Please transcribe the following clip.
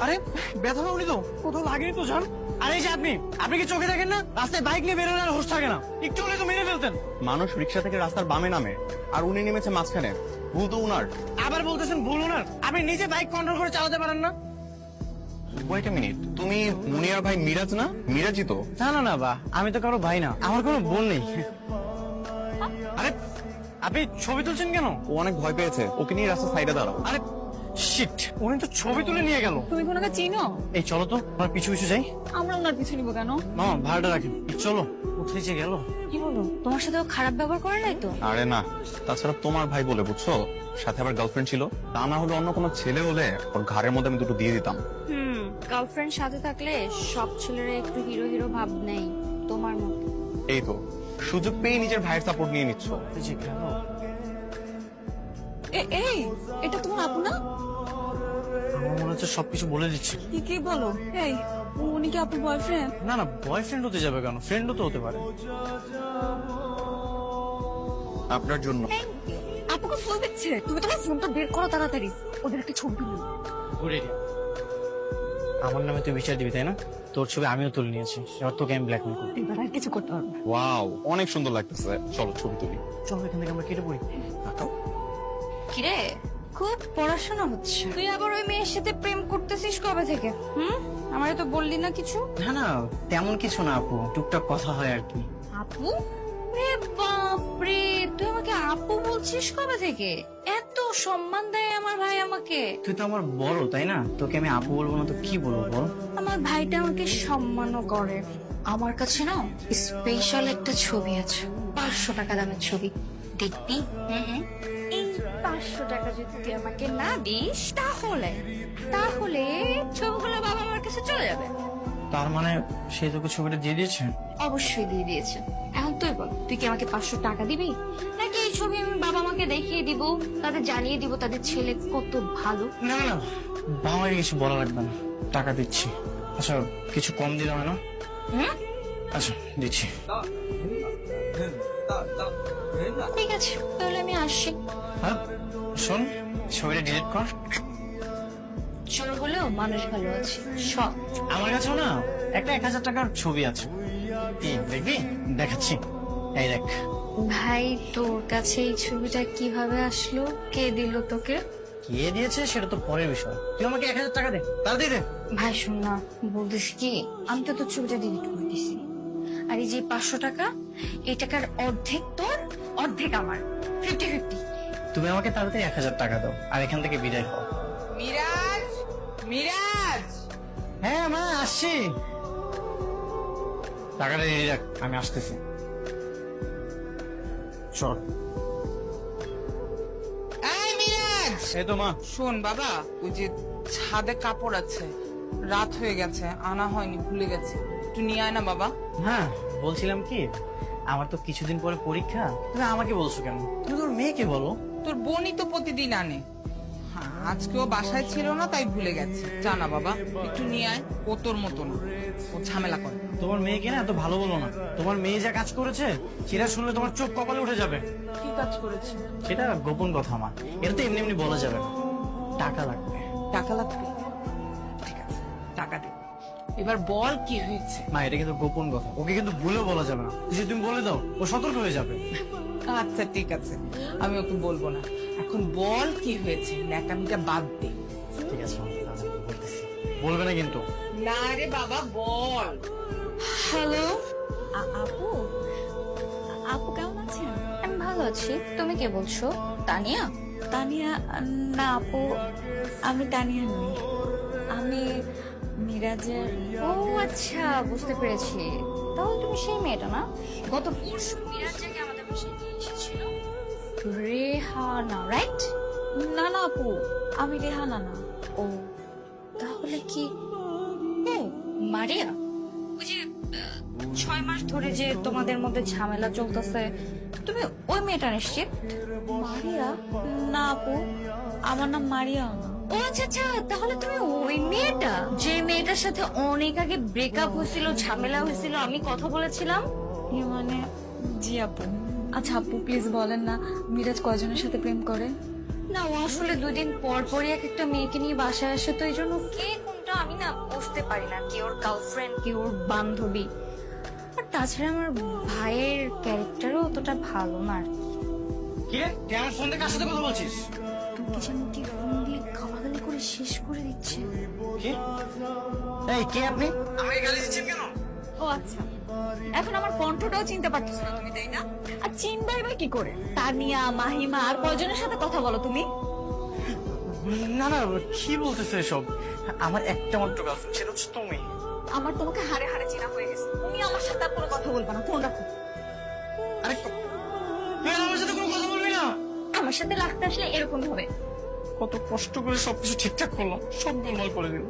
আরে ব্যথা পাওনি তো? কোথাও লাগেনি তো জান? আরে এই যে আপনি কি চোখে দেখেন না? রাস্তায় বাইক নিয়ে বেরোলে আর হোশ থাকে না, একটু হলে তো মেরে ফেলতেন। মানুষ রিক্সা থেকে রাস্তার বামে নামে আর উনি নেমেছে মাঝখানে, ভুল তো উনার। আবার বলতেছেন ভুল ওনার? আপনি নিজে বাইক কন্ট্রোল করে চালাতে পারেন না? ওয়েট এ মিনিট, তুমি মুনিয়ার ভাই মিরাজ না? মিরাজই তো। না না না বা, আমি তো কারো ভাই না, আমার কোনো বোন নেই। আরে আপনি ছবি তুলছেন কেন? ও অনেক ভয় পেয়েছে, ওকে নিয়ে রাস্তার সাইডে দাঁড়াও। আরে শিট, উনি তো ছবি তুলে নিয়ে গেল। তুমি কোনোকে চিনো? এই চলো তো, আমার পিছু পিছু যাই। আমরা ওনার পিছু নিবো কেন? মামা ভাড়াটা রাখেন, চলো। কোথায় যে গেল? কি বলো, তোমার সাথে ও খারাপ ব্যবহার করে নাই তো? আরে না, তাছাড়া তোমার ভাই বলে বুঝছো, সাথে আবার গার্লফ্রেন্ড ছিল। তা না হলে অন্য কোনো ছেলে হলে ওর ঘাড়ের মধ্যে আমি দুটো দিয়ে দিতাম। গার্লফ্রেন্ড সাথে থাকলে সব ছেলেরা একটু হিরো হিরো ভাব নেই, তোমার মতো। এই তো সুযোগ পেয়ে নিজের ভাইয়ের সাপোর্ট নিয়ে নিচ্ছ। এই যে গেল। এই এটা তোমার আপু না? আমার মনে হচ্ছে সবকিছু বলে দিচ্ছি। কি বলো? এই উনি কি আপুর বয়ফ্রেন্ড? না না, বয়ফ্রেন্ড হতে যাবে কেন, ফ্রেন্ডও তো হতে পারে। আপনার জন্য। আপুকে ফোন দিচ্ছে, তুমি তোমার ফোনটা বের করো তাড়াতাড়ি, ওদের একটা ছবি তুলো। Good idea. আমার নামে তুই বিচার দিবি তাই না? তোর ছবি আমিও তুলে নিয়েছি, এবার তোকে আমি ব্ল্যাকমেল করবো। এবার আর কিছু করতে পারবে না। ওয়াও, অনেক সুন্দর লাগতেছে, চলো ছবি তুলি। চলো এখান থেকে আমরা কেটে পড়ি। কিরে, খুব পড়াশোনা হচ্ছে, তুই আবার ওই মেয়ের সাথে প্রেম করতেছিস কবে থেকে? আমারে তো বললি না কিছু। না না, তেমন কিছু না আপু, টুকটাক কথা হয় আর কি। আপু? রে বাপরে, তুই আমাকে আপু বলছিস কবে থেকে? এত সম্মান দেয় আমার ভাই আমাকে। তুই তো আমার বড় তাই না, তোকে আমি আপু বলবো না তো কি বলবো বল? আমার ভাইটা আমাকে সম্মানও করে। আমার কাছে না স্পেশাল একটা ছবি আছে, 500 টাকা দামের ছবি, দেখবি? এই 500 টাকা যদি তুই আমাকে না দিস তাহলে তাহলে ছবিগুলো বাবা আমার কাছে চলে যাবে। তার মানে সে তোকে ছবিটা দিয়ে দিয়েছে? অবশ্যই দিয়ে দিয়েছে। এখন তুই বল, তুই কি আমাকে 500 টাকা দিবি, নাকি এই ছবি আমি বাবা মাকে দেখিয়ে দিব, তাদের জানিয়ে দিব তাদের ছেলে কত ভালো? না না, বাবা মাকে কিছু বলা লাগবে না, টাকা দিচ্ছি। আচ্ছা কিছু কম দিলে হয় না? আচ্ছা দিচ্ছি। ঠিক আছে, তাহলে আমি আসছি। হ্যাঁ শোন, ছবিটা ডিলিট কর। চোর হলেও মানুষ ভালো আছে সব। আমার কাছেও না একটা 1000 টাকার ছবি আছে, কি দেখবি? দেখাচ্ছি, এই দেখ। ভাই, তোর কাছে এই ছবিটা কিভাবে আসলো? কে দিল তোকে? কে দিয়েছে সেটা তো পরের বিষয়, তুই আমাকে 1000 টাকা দে, তাড়াতাড়ি দে। ভাই শোন না, বলতিস কি, আমি তো তোর ছবিটা ডিলিট করে দিছি, আর এই যে 500 টাকা, এই টাকার অর্ধেক তোর, অর্ধেক আমার, 50-50। তুমি আমাকে তাড়াতাড়ি 1000 টাকা দাও আর এখান থেকে বিদায় হও। মিরাজ, মিরাজ, হ্যাঁ মা আসছি, টাকাটা রেডি রাখ, আমি আসতেছি। চল। এই মিরাজ, এই তো মা। শোন বাবা, ওই যে ছাদে কাপড় আছে, রাত হয়ে গেছে, আনা হয়নি, ভুলে গেছি, একটু নিয়ে আয় না বাবা। হ্যাঁ বলছিলাম কি, আমার তো কিছুদিন পরে পরীক্ষা, তুমি আমাকে বলছো কেন? তুমি তোর মেয়েকে বলো। তোর বোনই তো প্রতিদিন আনে। হ্যাঁ, আজকেও বাসায় ছিল না তাই ভুলে গেছে। জানা বাবা, একটু নিয়ে আয়, ও তোর মতো না, ও ঝামেলা করে। তোমার মেয়েকে না এত ভালো বলো না, তোমার মেয়ে যা কাজ করেছে সেটা শুনলে তোমার চোখ কপালে উঠে যাবে। কি কাজ করেছে? সেটা গোপন কথা আমার, এটা তো এমনি এমনি বলা যাবে না, টাকা লাগবে। টাকা লাগবে? ঠিক আছে, টাকা দে। এবার বল কি হয়েছে? মা এটা কিন্তু গোপন কথা, ওকে কিন্তু ভুলেও বলা যাবে না, যদি তুমি বলে দাও ও সতর্ক হয়ে যাবে। আচ্ছা ঠিক আছে, আমি ওকে বলবো না। এখন বল কি হয়েছে, ন্যাকামিটা বাদ দে। ঠিক আছে মা, আমি বলতেছি, বলবে না কিন্তু। না রে বাবা, বল। হ্যালো আপু, আপু কেমন আছেন? আমি ভালো আছি, তুমি কে বলছো? তানিয়া? তানিয়া না আপু, আমি তানিয়া নই, আমি মিরাজের। ও আচ্ছা, বুঝতে পেরেছি, তাহলে তুমি সেই মেয়েটা না গত পরশু মিরাজকে আমাদের বাসায় নিয়ে এসেছিল? রেহানা, রাইট? না না আপু, আমি রেহানা না। ও তাহলে কি মারিয়া? ওই যে 6 মাস ধরে যে তোমাদের মধ্যে ঝামেলা চলতেছে, তুমি ওই মেয়েটা নিশ্চিত? মারিয়া? না আপু, আমার নাম মারিয়া না। ও আচ্ছা আচ্ছা, তাহলে তুমি ওই মেয়েটা, যে মেয়েটার সাথে অনেক আগে ব্রেকআপ হয়েছিল, ঝামেলা হয়েছিল, আমি কথা বলেছিলাম। মানে জি আপু। আচ্ছা আপু প্লিজ বলেন না, মিরাজ কয়জনের সাথে প্রেম করে? না ও আসলে 2 দিন পর পরই এক একটা মেয়েকে নিয়ে বাসায় আসে, তো এই জন্য কে কোনটা আমি না বুঝতে পারি না, কে ওর গার্লফ্রেন্ড কে ওর বান্ধবী। আর তাছাড়া আমার ভাইয়ের ক্যারেক্টারও অতটা ভালো না আর কি। কি রে তুই আমার ফোন থেকে কার সাথে কথা বলছিস? তোকে যেন কি ফোন দিয়ে গালাগালি করে শেষ করে দিচ্ছে। কি এই কে আপনি আমাকে গালি দিচ্ছেন কেন? ও আচ্ছা, এখন আমার কণ্ঠটাও চিনতে পারতেছ না তুমি, তাই না? আর চিনবাই বা কি করে? তানিয়া, মাহিমা আর কয়জনের সাথে কথা বলো তুমি? না না কি বলতেছে এসব? আমার একটা মাত্র গার্লফ্রেন্ড, সেটা হচ্ছে তুমি। আমার তোমাকে হাড়ে হাড়ে চেনা হয়ে গেছে, তুমি আমার সাথে আর কোনো কথা বলবে না, ফোন রাখো। আরে তুই আর আমার সাথে কোনো কথা বলবি না? আমার সাথে লাগতে আসলে এরকম হবে। কত কষ্ট করে সবকিছু ঠিকঠাক করলাম, সব গোলমাল করে দিল।